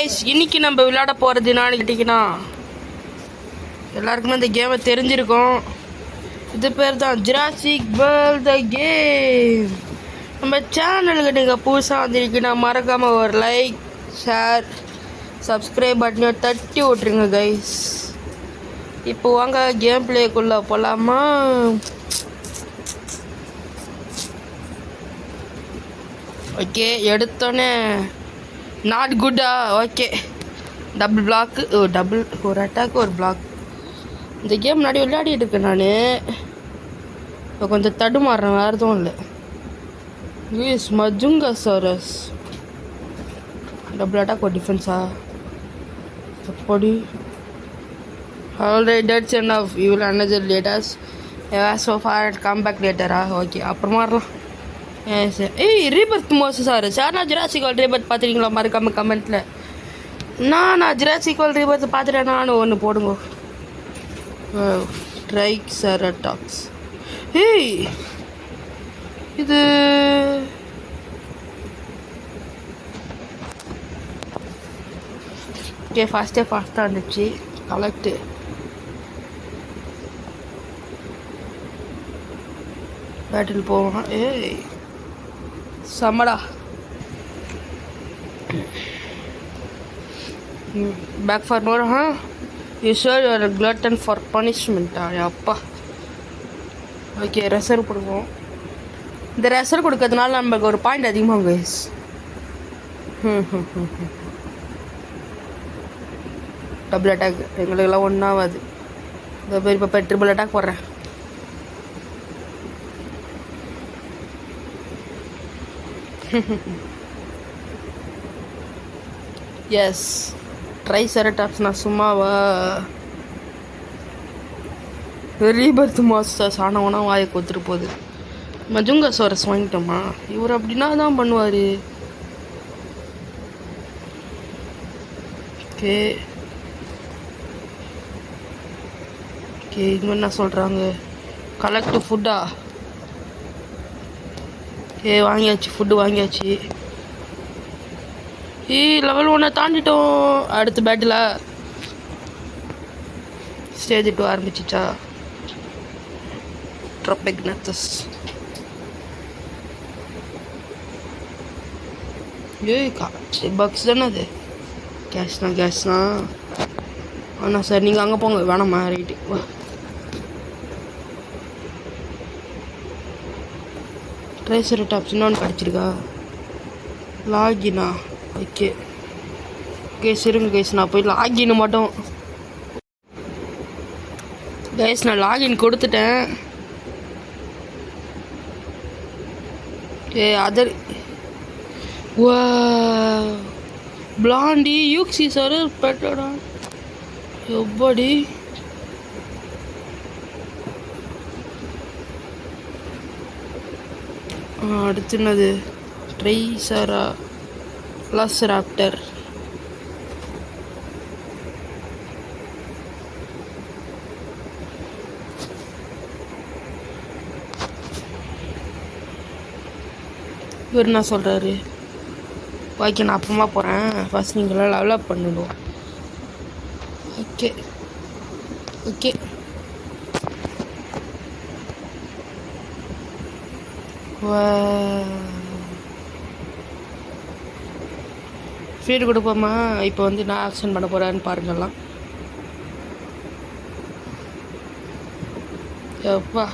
Guys, இன்னைக்கு நம்ம விளையாட போகிறது என்னன்னு கேட்டிங்கன்னா, எல்லாருக்குமே இந்த கேமை தெரிஞ்சிருக்கும். இது பேர் தான் ஜுராசிக் வேர்ல்ட் த கேம். நம்ம சேனலுக்கு நீங்கள் புதுசாக வந்திருக்கீங்கன்னா மறக்காமல் ஒரு லைக், ஷேர், சப்ஸ்கிரைப் பட்டனை தட்டி விட்ருங்க கைஸ். இப்போ வாங்க கேம் பிளேக்குள்ளே போகலாமா? ஓகே, எடுத்தோன்னே நாட் குட்டா. ஓகே, டபுள் பிளாக்கு, டபுள் ஒரு அட்டாக்கு ஒரு பிளாக். இந்த கேம் முன்னாடி விளையாடிட்டு இருக்கேன் நான். இப்போ கொஞ்சம் தடுமாறுறேன், வேறு எதுவும் இல்லை. Use Majungasaurus double attack ஒரு டிஃபென்ஸா அப்படி. Alright, that's enough. You will another laters so far come back லேட்டரா? ஓகே, அப்புறமா வரலாம். சார், ரீபர்த் மோசம் சார். நான் ஜுராசிக் வேர்ல்ட் ரீபர்த் பார்த்துருக்கீங்களா? மறக்காம கமெண்ட்டில் நான் ஜுராசிக் வேர்ல்ட் ரீபர்த் பார்த்துட்டேன் நான் ஒன்று போடுங்க. ட்ரைசெராடாப்ஸ். இது ஓகே, ஃபாஸ்ட்டாக இருந்துச்சு. கலெக்டு பேட்டில் போவோம். சமடா back for more. You sure your glutton for பனிஷ்மெண்ட்டா? அப்பா. ஓகே, ரெசர் கொடுப்போம். இந்த ரெசர் கொடுக்கறதுனால நமக்கு ஒரு பாயிண்ட் அதிகமாக கைஸ். டபுள் அட்டாக் எங்களுக்கெல்லாம் ஒன்றாகாது. இந்த பேர் இப்போ ட்ரிபிள் அட்டாக் போடுறேன். Yes, Triceratops. நான் சும்மாவா? ரீபர்த் மாஸ்டர்ஸ் ஆனவனா வாயை கொத்துட்டு போகுது. மஜுங்கா சோரஸ் வாங்கிட்டோமா? இவர் அப்படின்னா தான் பண்ணுவார். ஓகே ஓகே, இங்கே என்ன சொல்கிறாங்க? கலெக்ட் ஃபுட்டா? வாங்கியாச்சு, ஃபுட்டு வாங்கியாச்சு. லெவல் 1 தாண்டிட்டோம். அடுத்த பேட்டில் ஸ்டேஜ் 2 ஆரம்பிச்சிச்சா? ட்ரோபெக்னத்தஸ். பக்ஸ் தானே அது? கேஷ்னா. ஆனால் சார் நீங்கள் அங்கே போங்க, வேணாம்மா. ரைட்டு வா. ட்ரைசெராடாப்ஸ் இன்னொன்று கிடச்சிருக்கா? லாகினா? ஓகே கேஸ் இருங்க கேஸ், நான் போய் லாகின் மட்டும். கேஸ், நான் லாகின் கொடுத்துட்டேன். அதர் வா பிளாண்டி யூக்ஸி சார் பெட்டடா எப்படி? அடுத்து என்னது? ட்ரைசெராப்டர். இவர் என்ன சொல்கிறாரு? ஓகே, நான் அப்புறமா போகிறேன். ஃபஸ்ட் நீங்களாம் லெவலப் பண்ணிடுவோம். Okay okay. ஃபீடு கொடுப்போமா? இப்போ வந்து நான் ஆக்ஷன் பண்ண போகிறேன்னு பாருங்கலாம். எப்பா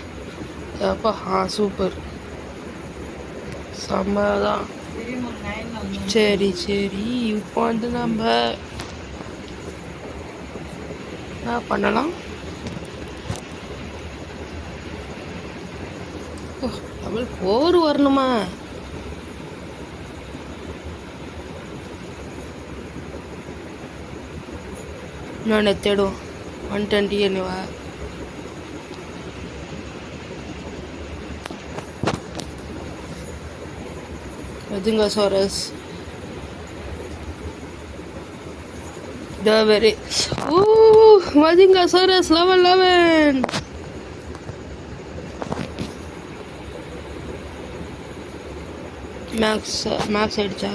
எப்பா. சூப்பர், செம்மதான். சரி இப்போ வந்து நம்ம என்ன பண்ணலாம்? லெவல் 4 வரணுமா? நான் தேடும் 120 என்னவா? Majungasaurus very. Majungasaurus level 11. Max ஆயிடுச்சா?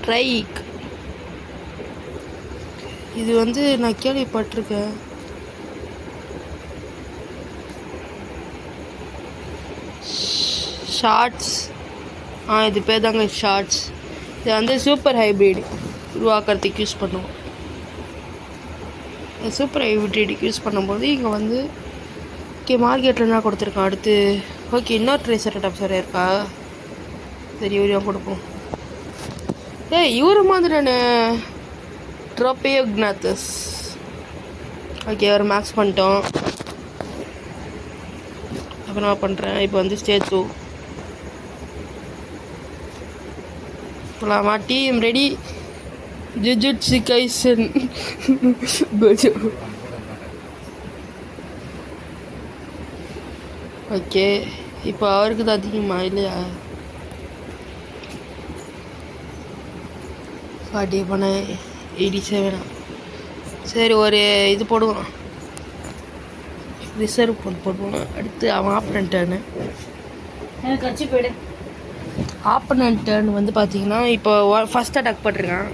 ஸ்ட்ரைக். இது வந்து நான் கேள்விப்பட்டிருக்கேன். ஷார்ட்ஸ். இது பேர் தாங்க ஷார்ட்ஸ். இது வந்து சூப்பர் ஹைப்ரிட் உருவாக்குறதுக்கு யூஸ் பண்ணுவோம். சூப்பர் ஹைப்ரிட் யூஸ் பண்ணும்போது இங்கே வந்து ஓகே மார்க்கெட்டில் என்ன கொடுத்துருக்கான் அடுத்து. ஓகே இன்னொரு ட்ரைசராடாப்ஸ் வேறு இருக்கா. சரி இவரையும் கொடுப்போம். இவரு மாதிரியான ட்ரோபியோக்னாத்தஸ். ஓகே ஒரு மேக்ஸ் பண்ணிட்டோம். அப்புறம் நான் பண்ணுறேன். இப்போ வந்து ஸ்டேஜ் 2 போலாமா? Team ready. Jujutsu kaizen Gojo. Okay இப்போ அவருக்கு தான் அதிகமா இல்லையா? ஃபார்ட்டி பண்ண 87. சரி ஒரு இது போடுவோம். ரிசர்வ் போடுவோம். அடுத்து அவன் ஆப்பனன்ட்டானு எனக்கு வச்சு போயிடு. ஆப்பனன்ட்டானு வந்து பார்த்தீங்கன்னா இப்போ ஃபஸ்ட் அட்டாக் போட்டிருக்கான்.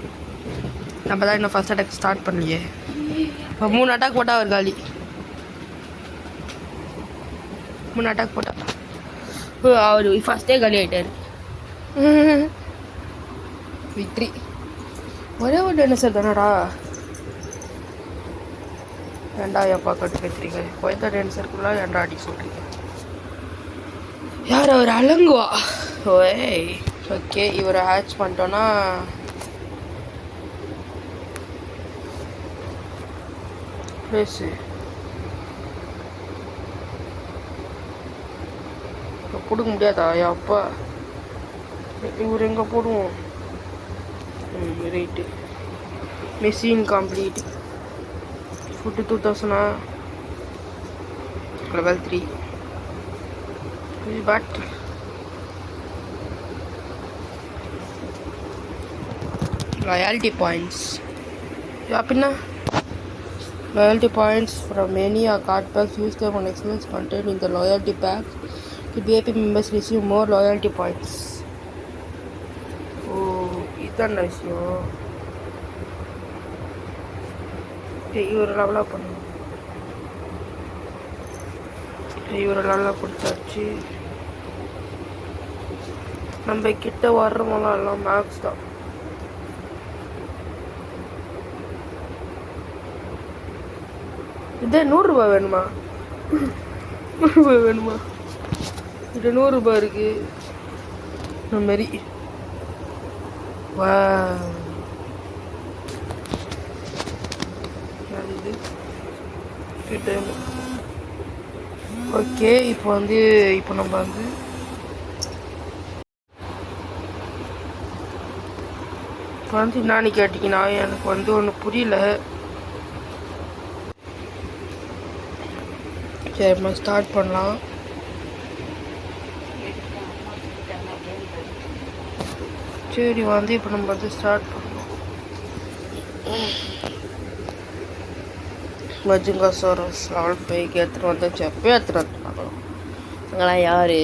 நம்ம தான் இன்னும் ஃபஸ்ட் அட்டாக் ஸ்டார்ட் பண்ணலையே. இப்போ 3 அட்டாக் போட்டால் அவர் காலி. 3 அட்டாக் போட்டா அவர் ஃபஸ்ட்டே காலி ஆகிட்டார். விக்ட்ரி. ஒரே ஒரு டைனோசர் தானடா. ஏன்டா எப்பா கட்டு பேசுறீங்க? ஒய்தா டைனோசருக்குள்ளே ஏன்டா அடி சொல்கிறீங்க? யார் அவர் அலங்குவா? ஓய் ஓகே இவரை ஹேட்ச் பண்ணிட்டோன்னா பேசு. கொடுக்க முடியாதா? அப்பா இவர் எங்கே போடுவோம்? Right. Machine complete. Food 2000 level 3. But loyalty points. அப்படின்னா loyalty points from any card packs use them on excellence contained in the loyalty packs. The VIP members receive more loyalty points. இதுதான் விஷயம். இவர் லெவலாக பண்ணும். இவரை நல்லா கொடுத்தாச்சு. நம்ம கிட்ட வர்றவங்களாம் எல்லாம் மேக்ஸ் தான். இதே 100 ரூபாய் வேணுமா? 100 ரூபாய் வேணுமா? இது 100 ரூபாய் இருக்கு. இந்த மாதிரி வா இது ஓகே. இப்போ நம்ம வந்து என்னான்னு கேட்டிங்கன்னா எனக்கு வந்து ஒன்று புரியல. சரி நம்ம ஸ்டார்ட் பண்ணலாம். சரி வந்து இப்போ நம்ம வந்து ஸ்டார்ட் பண்ணலாம். மஜுங்காசோரஸ் லெவல் 5 எடுத்துகிட்டு வந்தாச்சு. எப்போ எடுத்துகிட்டு வந்துட்டாங்க அங்கெல்லாம் யார்?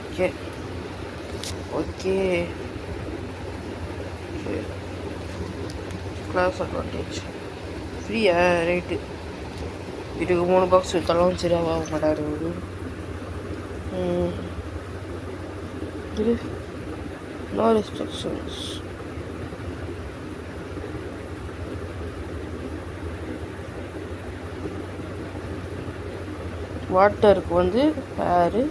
ஓகே ஓகே கிளாஸ் அட்வான்டேஜ் ஃப்ரீயா? ரைட்டு. இதுக்கு 3 பாக்ஸ் விற்றாலும் சரியாவா மாட்டாரு. இது நோ ரெஸ்ட்ரிக்ஷன்ஸ். வாட்டருக்கு வந்து ஏரு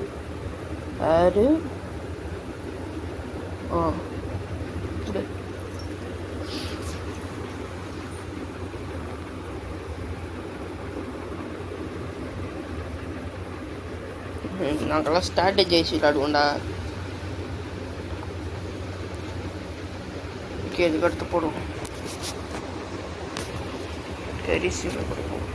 நாங்கள்லாம் ஸ்ட்ராட்டஜைஸ் விளையாடுவோண்டா. ஓகே இதுக்கு அடுத்து போடுவோம். கரிசியில் கொடுப்போம்.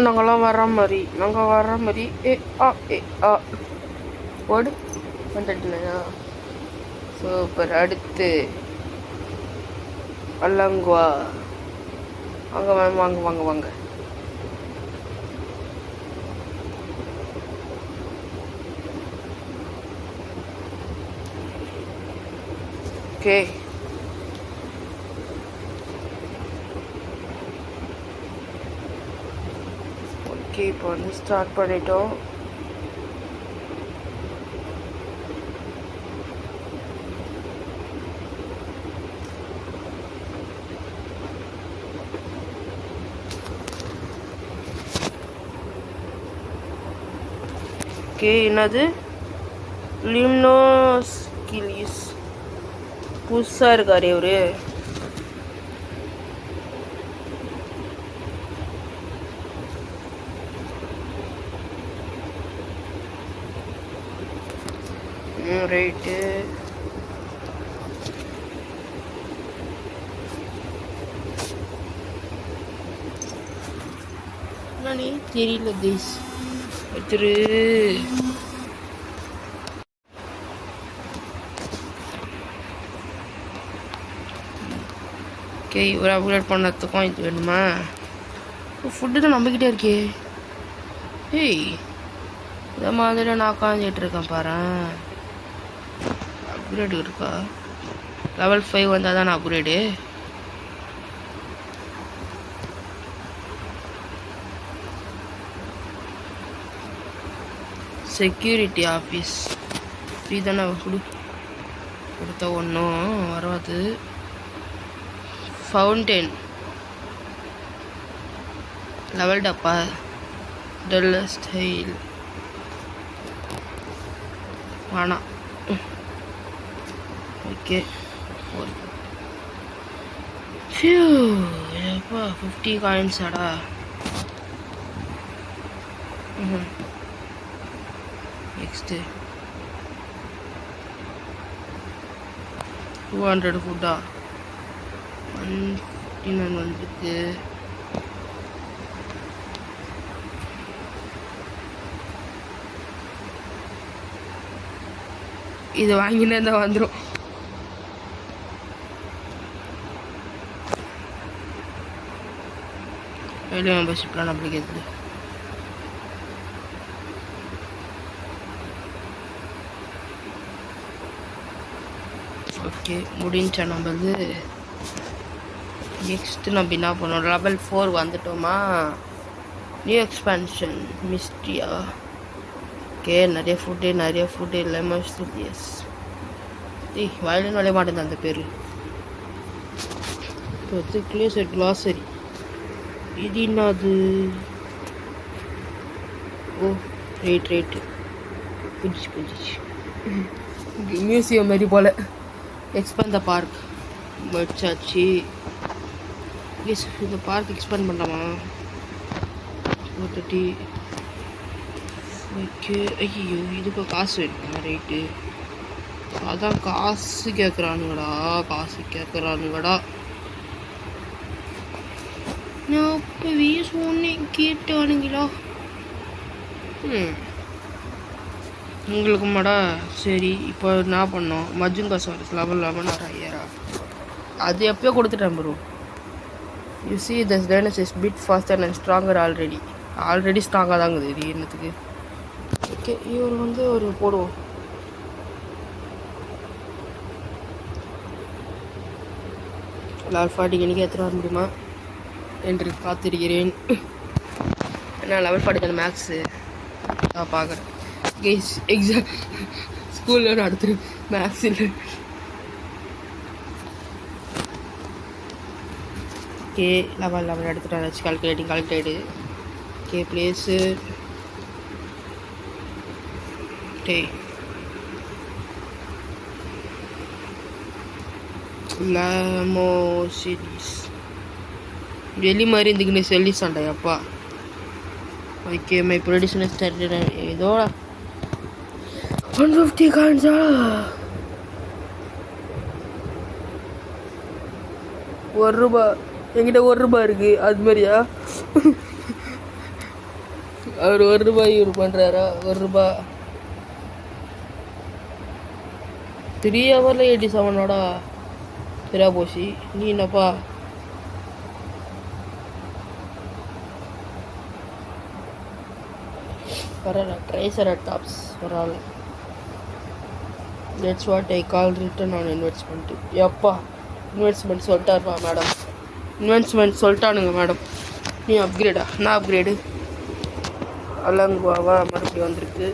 நாங்கள்லாம் வர்ற மாதிரி ஏ ஆ ஓடு வந்துட்டுலையா? சூப்பர். அடுத்து அலங்குவா. வாங்க மேம், வாங்க வாங்க வாங்க. ஓகே, ஓகே, இப்போ வந்து ஸ்டார்ட் பண்ணிட்டோம். ஓகே, என்னது லிம்னோஸ்கிலிஸ் புதுசாக இருக்காரு இவரு. ரைட்டு. நீ தெரியல கைஸ், வச்சிரு. ஓகே, ஒரு அப்கிரேட் பண்ணதுக்கும் இது வேணுமா? ஃபுட்டு தான் நம்பிக்கிட்டே இருக்கே. ஏய், இதை மாதிரி நான் உட்காந்துட்டு இருக்கேன் பாரு. அப்கிரேடு இருக்கா? லெவல் 5 வந்தால் தான் அப்கிரேடு. செக்யூரிட்டி ஆஃபீஸ் ஃப்ரீ தானே கொடுத்த ஒன்றும் வராது. ஃபவுண்டைன் லெவல் டப்பா டெல் ஸ்டைல் வேணாம். ஓகே, எப்பா 50 காயின்ஸாடா. நெக்ஸ்ட்டு 200 ஃபுட்டா 159 வந்துருக்கு. இது வாங்கினே தான் வந்துடும். வெளியே மெம்பர்ஷிப்லாம் நம்மளுக்கு எது. ஓகே, முடிஞ்சா நம்மளது. நெக்ஸ்ட்டு நம்ம என்ன பண்ணோம்? லெவல் 4 வந்துட்டோமா? நியூ எக்ஸ்பென்ஷன் மிஸ்ட்ரியா. ஓகே, நிறைய ஃபுட்டு லெமோஸ்டியஸ். ஏய், வயலின் வளைய மாட்டேங்குது அந்த பேர். இப்போ வந்து கிளேசர் கிளாசரி. இது என்னது? ஓ, ரைட்டு புரிஞ்சிச்சு. மியூசியம் மாதிரி போல். எக்ஸ்பேண்ட் த பார்க் வச்சாச்சு. இந்த பார்க் எக்ஸ்பேண்ட் பண்ணலாமா? 430. ஓகே. ஐயோ, இதுக்கு காசு வேணுமா? ரைட்டு, அதான் காசு கேட்குறானுங்கடா. நான் இப்போவே சொன்னேன், கேட்டானுங்களா? உங்களுக்கு மாடா. சரி, இப்போ என்ன பண்ணோம்? மஜுங்கா சாரஸ் லெவல் 11 ஐயரா. அது எப்போயோ கொடுத்துட்டேன் bro. You see this dinos is bit faster and stronger already ஸ்ட்ராங்காக தாங்குது. இது என்னத்துக்கு? ஓகே, இவர் வந்து ஒரு போடுவோம். லெவல் 40 இன்னைக்கு எத்தனை வர முடியுமா என்று காத்திருக்கிறேன். ஏன்னா லெவல் 40 தானே மேக்ஸு. நான் பார்க்குறேன் கேஸ். எக்ஸாம் ஸ்கூலில் நடத்துகிற மேக்ஸ் இல்லை. ஓகே, லெவல் எடுத்துகிட்டு கால்குலேட்டு. ஓகே, பிளேஸு லெமோசிடிஸ் வெளி மாதிரி இருந்துக்குன்னு சொல்லி சண்டையாப்பா. ஓகே, மை ப்ரொடியூசர் ஸ்டார்டட் ஏதோ 150 காயின்ஸா? ₹1 என்கிட்ட ₹1 இருக்கு. அது மாதிரியா? அவர் ₹1 இவர் பண்ணுறாரா? ₹1. 3 ஹவரில் 87ஓடா சரியா போச்சு. நீ என்னப்பா பரவாயில்ல. ட்ரைசராடாப்ஸ் பரவாயில்ல. That's what I call return on investment. எப்பா இன்வெஸ்ட்மெண்ட் சொல்லிட்டாருப்பா மேடம். இன்வெஸ்ட்மெண்ட் சொல்லிட்டானுங்க மேடம். நீ அப்கிரேடா? என்ன அப்கிரேடு? அலங்குவாவா மறுபடியும் வந்திருக்கு.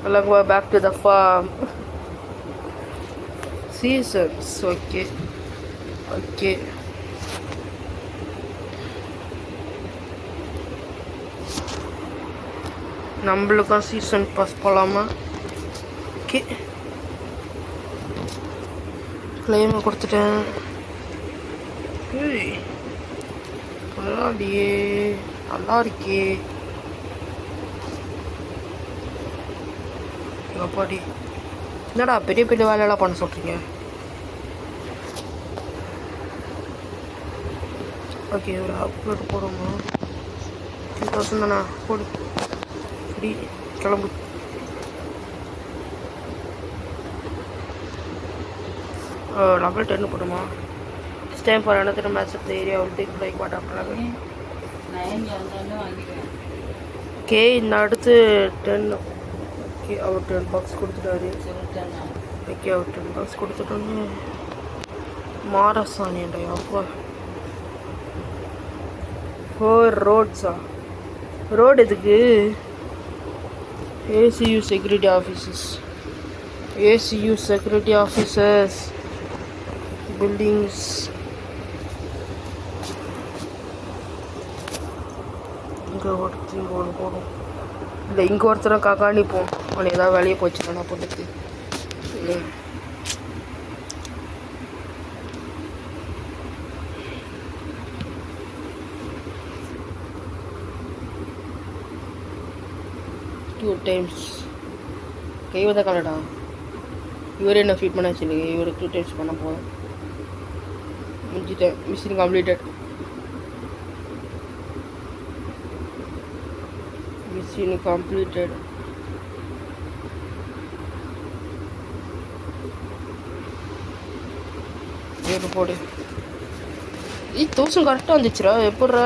Alanqa back to the form. Seasons okay okay. நம்மளுக்கும் சீசன் பாஸ் போகலாமா? ஓகே கிளைமை கொடுத்துட்டேன். பரவாயில்லையே, நல்லா இருக்கே. அப்பாடி என்னடா பெரிய பெரிய வேலையெல்லாம் பண்ண சொல்கிறீங்க? ஓகே ஒரு அப்லோட் போடுமா? 2000 தானே போடு. சரி கிளம்பு. லெவல் 10 போடுமா? It's time for another match of the area will take like what after 11. Okay இந்த அடுத்து 10. ஓகே அவர் $10 கொடுத்துட்டாரு. ஓகே அவர் $10 கொடுத்துட்டோன்னு மாரசானியண்டா அப்பா. 4 ரோட்ஸா? ரோடு எதுக்கு? ACU security offices. ACU security officers buildings. இங்கே ஒருத்தர் இங்கே ஒன்று போடும். இல்லை இங்கே ஒருத்தரும் காக்காணி போம். அவனுக்கு ஏதாவது வேலையை போச்சுன்னா நான் போட்டுக்கு. டூ டைம்ஸ் கைவத காலடா. இவரே என்ன ஃபீட் பண்ண வச்சுருங்க. இவருக்கு 2 டைம்ஸ் பண்ண போதும். முடிஞ்சிட்டேன். Mission completed. Mission completed. ஏறு போடு. 1000 கரெக்டாக வந்துச்சுரா. எப்பட்றா?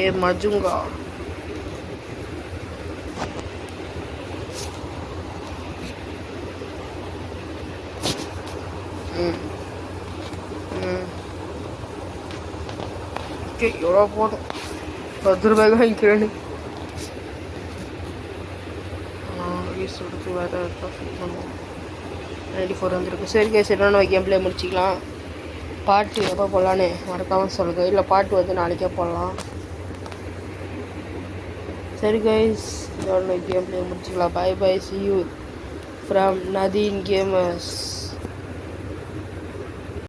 ये मजूंगा. ஓகே எவ்வளோ போதும். 10 ரூபாய்க்கு வாங்கிக்கிறேன்னு யூஸ் எடுத்து வேறு ஃபிட் பண்ணுவோம். 94 வந்துருக்கு. சரி கேஸ் என்னென்ன கேம் பிளே முடிச்சிக்கலாம். பாட்டு எப்போ போடலான்னு மறக்காமல் சொல்லுங்கள். இல்லை பாட்டு வந்து நாளைக்கே போடலாம். சரி கைஸ் இதோட கேம் பிளே முடிச்சிக்கலாம். Bye bye. see you from Nadine Gamers.